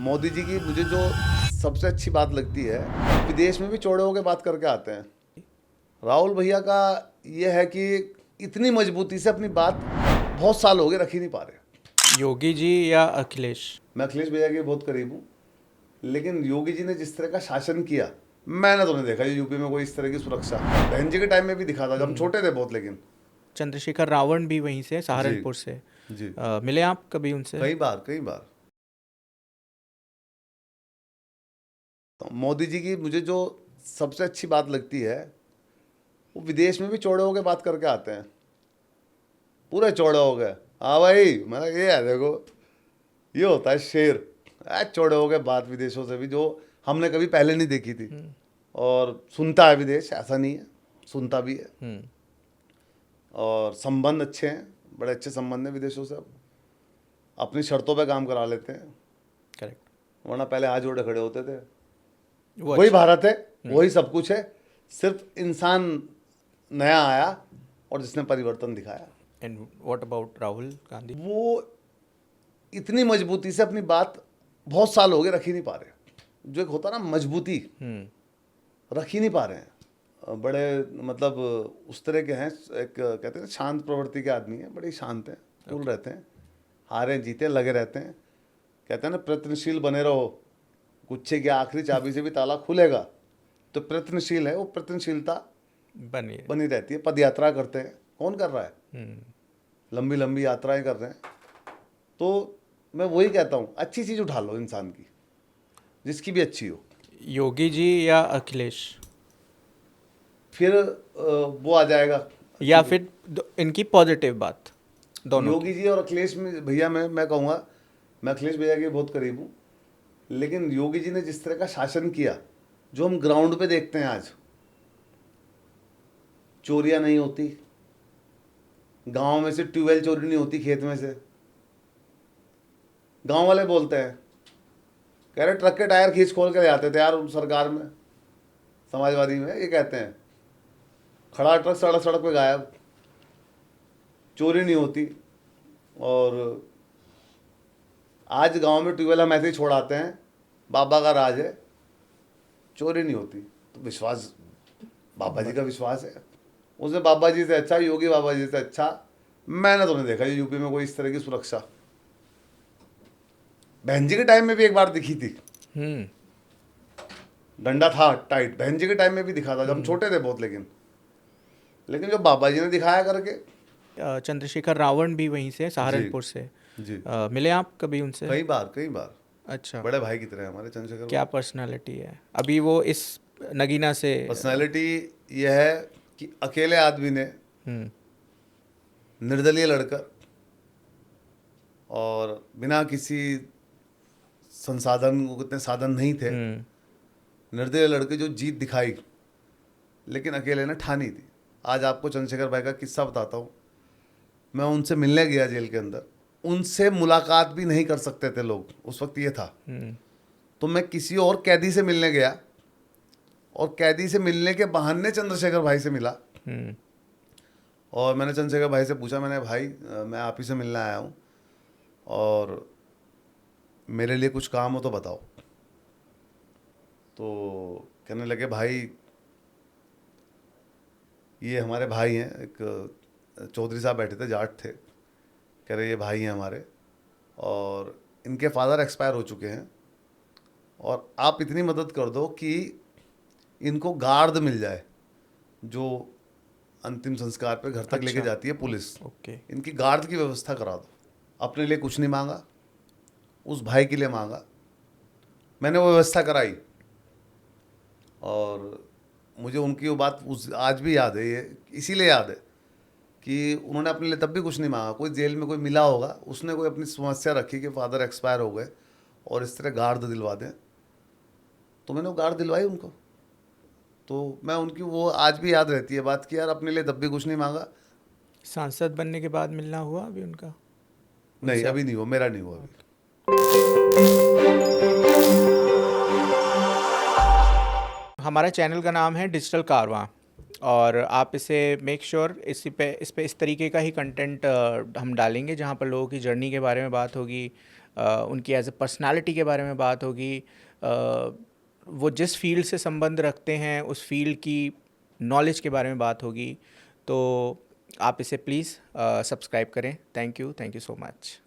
मोदी जी की मुझे जो सबसे अच्छी बात लगती है, विदेश में भी चौड़े होकर बात करके आते हैं। राहुल भैया का ये है कि इतनी मजबूती से अपनी बात बहुत साल हो गए रख ही नहीं पा रहे। योगी जी या अखिलेश? मैं अखिलेश भैया के बहुत करीब हूँ, लेकिन योगी जी ने जिस तरह का शासन किया, मैंने तो नहीं देखा ये यूपी में कोई इस तरह की सुरक्षा। बहन जी के टाइम में भी दिखा था जब हम छोटे थे बहुत, लेकिन चंद्रशेखर रावण भी वहीं से, सहारनपुर से। जी मिले आप कभी उनसे? कई बार। तो मोदी जी की मुझे जो सबसे अच्छी बात लगती है, वो विदेश में भी चौड़े होकर बात करके आते हैं, पूरे चौड़े हो गए। हाँ भाई, मतलब ये है, देखो ये होता है शेर। चौड़े हो गए बात विदेशों से भी, जो हमने कभी पहले नहीं देखी थी। और सुनता है विदेश, ऐसा नहीं है, सुनता भी है। और संबंध अच्छे हैं, बड़े अच्छे संबंध हैं विदेशों से। अब अपनी शर्तों पे काम करा लेते हैं, करेक्ट। वरना पहले हाथ जोड़े खड़े होते थे। वो वही अच्छा। भारत है, वही सब कुछ है, सिर्फ इंसान नया आया और जिसने परिवर्तन दिखाया। And what about Rahul Gandhi? वो इतनी मजबूती से अपनी बात बहुत साल हो गए रख ही नहीं पा रहे। जो एक होता ना मजबूती, रख ही नहीं पा रहे हैं। बड़े मतलब उस तरह के हैं, एक कहते हैं शांत प्रवृत्ति के आदमी हैं, बड़े शांत हैं, कूल रहते हैं, हारे जीते लगे रहते हैं। कहते हैं ना, प्रयत्नशील बने रहो, गुच्छे की आखिरी चाबी से भी ताला खुलेगा। तो प्रयत्नशील है, वो प्रयत्नशीलता बनी रहती है। पद यात्रा करते हैं, कौन कर रहा है? लंबी लंबी यात्राएं कर रहे हैं। तो मैं वही कहता हूँ, अच्छी चीज़ उठा लो इंसान की, जिसकी भी अच्छी हो। योगी जी या अखिलेश? फिर वो आ जाएगा, या फिर इनकी पॉजिटिव बात दोनों योगी जी और अखिलेश में भैया मैं कहूँगा, मैं अखिलेश भैया के बहुत करीब हूँ, लेकिन योगी जी ने जिस तरह का शासन किया, जो हम ग्राउंड पे देखते हैं आज, चोरियां नहीं होती गांव में से, ट्यूबवेल चोरी नहीं होती खेत में से। गांव वाले बोलते हैं, कह रहे ट्रक के टायर खींच खोल के ले आते थे यार सरकार में, समाजवादी में ये कहते हैं, खड़ा ट्रक सड़क पे गायब, चोरी नहीं होती। और आज गांव में ट्यूबवेल हम ऐसे ही छोड़ाते हैं, बाबा का राज है, चोरी नहीं होती। तो विश्वास बाबा जी का विश्वास है, उसने बाबा जी से अच्छा, योगी बाबा जी से अच्छा मैंने तो नहीं देखा ये यूपी में कोई इस तरह की सुरक्षा। बहन जी के टाइम में भी एक बार दिखी थी, डंडा था टाइट, बहन जी के टाइम में भी दिखा था जब हम छोटे थे बहुत, लेकिन जो बाबा जी ने दिखाया करके। चंद्रशेखर रावण भी वहीं से, सहारनपुर से। जी मिले आप कभी उनसे? कई बार। अच्छा। बड़े भाई की तरह हमारे चंद्रशेखर। क्या पर्सनालिटी है? अभी वो इस नगीना से पर्सनालिटी यह है कि अकेले आदमी ने, निर्दलीय लड़कर और बिना किसी संसाधन, इतने साधन नहीं थे, निर्दलीय लड़के जो जीत दिखाई, लेकिन अकेले ने ठानी थी। आज आपको चंद्रशेखर भाई का किस्सा बताता हूँ। मैं उनसे मिलने गया जेल के अंदर, उनसे मुलाकात भी नहीं कर सकते थे लोग उस वक्त, ये था। तो मैं किसी और कैदी से मिलने गया, और कैदी से मिलने के बहाने चंद्रशेखर भाई से मिला। और मैंने चंद्रशेखर भाई से पूछा, मैंने भाई मैं आप ही से मिलने आया हूँ और मेरे लिए कुछ काम हो तो बताओ। तो कहने लगे, भाई ये हमारे भाई हैं, एक चौधरी साहब बैठे थे, जाट थे, कह रहे ये भाई हैं हमारे, और इनके फादर एक्सपायर हो चुके हैं, और आप इतनी मदद कर दो कि इनको गार्ड मिल जाए, जो अंतिम संस्कार पे घर तक लेके जाती है पुलिस। ओके। इनकी गार्ड की व्यवस्था करा दो। अपने लिए कुछ नहीं मांगा, उस भाई के लिए मांगा, मैंने वो व्यवस्था कराई। और मुझे उनकी वो बात आज भी याद है, ये इसीलिए याद है कि उन्होंने अपने लिए तब भी कुछ नहीं मांगा। कोई जेल में कोई मिला होगा, उसने कोई अपनी समस्या रखी कि फादर एक्सपायर हो गए और इस तरह गार्ड दिलवा दें, तो मैंने वो गार्ड दिलवाई उनको। तो मैं उनकी वो आज भी याद रहती है बात कि यार अपने लिए तब भी कुछ नहीं मांगा। सांसद बनने के बाद मिलना हुआ अभी उनका? नहीं, अभी नहीं हुआ, मेरा नहीं हुआ अभी। हमारा चैनल का नाम है डिजिटल कारवां, और आप इसे मेक श्योर इस पे इस तरीके का ही कंटेंट हम डालेंगे, जहाँ पर लोगों की जर्नी के बारे में बात होगी, उनकी एज ए पर्सनालिटी के बारे में बात होगी, वो जिस फील्ड से संबंध रखते हैं उस फील्ड की नॉलेज के बारे में बात होगी। तो आप इसे प्लीज़ सब्सक्राइब करें। Thank you so much.